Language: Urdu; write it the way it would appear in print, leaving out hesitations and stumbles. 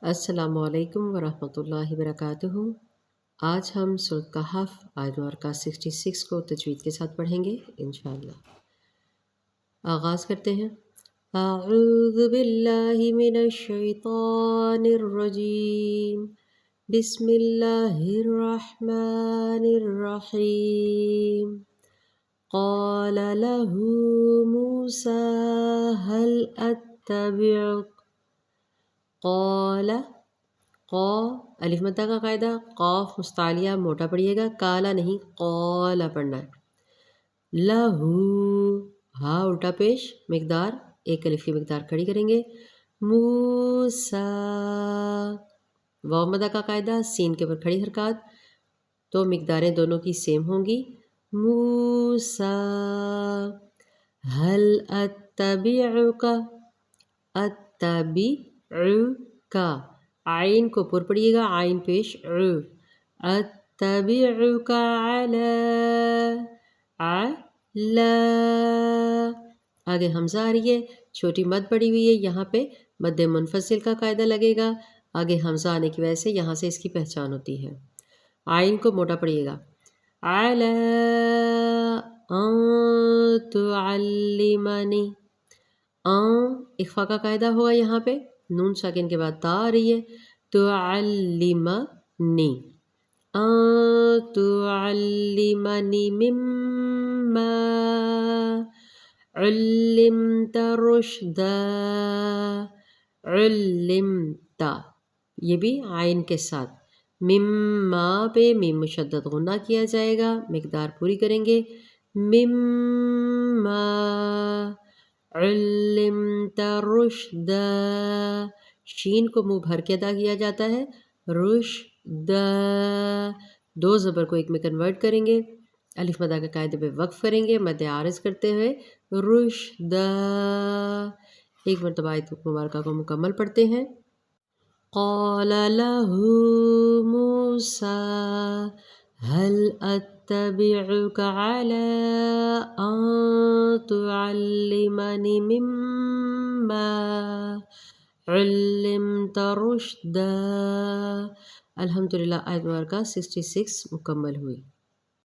السلام علیکم ورحمۃ اللہ وبرکاتہ۔ آج ہم سورۃ کہف آیت نمبر 66 کو تجوید کے ساتھ پڑھیں گے انشاءاللہ۔ آغاز کرتے ہیں۔ اعوذ باللہ من الشیطان الرجیم، بسم اللہ الرحمن الرحیم۔ قال له موسیٰ هل اتبعک، قال قا الف مدہ کا قاعدہ، قاف مستعلیہ موٹا پڑھیے گا، کالا نہیں قالا پڑھنا ہے۔ لہو ہا الٹا پیش، مقدار ایک الف کی مقدار کھڑی کریں گے۔ موسیٰ واو مدہ کا قاعدہ، سین کے اوپر کھڑی حرکات، تو مقداریں دونوں کی سیم ہوں گی۔ موسیٰ هل اتبعک، کا عین کو پر پڑھیے گا، عین پیش اتبعک علی، آگے حمزہ آ رہی ہے، چھوٹی مد پڑی ہوئی ہے، یہاں پہ مد منفصل کا قاعدہ لگے گا، آگے حمزہ آنے کی وجہ سے یہاں سے اس کی پہچان ہوتی ہے۔ عین کو موٹا پڑھیے گا، علی ان تعلمنی، اخفا کا قاعدہ ہوگا، یہاں پہ نون ساکن کے بعد تا آ رہی ہے، تعلمنی، ان تعلمنی مما علمت رشدا، علمت یہ بھی عین کے ساتھ، مما پہ میم مشدد غنہ کیا جائے گا، مقدار پوری کریں گے۔ مما علمت رشدا، شین کو منہ بھر کے ادا کیا جاتا ہے، رشدا، دو زبر کو ایک میں کنورٹ کریں گے، الف مدہ کے قاعدے پہ وقف کریں گے، مد عارض کرتے ہوئے رشدا۔ ایک مرتبہ آیت مبارکہ کو مکمل پڑھتے ہیں۔ قال له موسیٰ هل اتبعک علی ان تعلمنی مما علمت رشدا۔ الحمدللہ آیت مبارکہ 66 مکمل ہوئی۔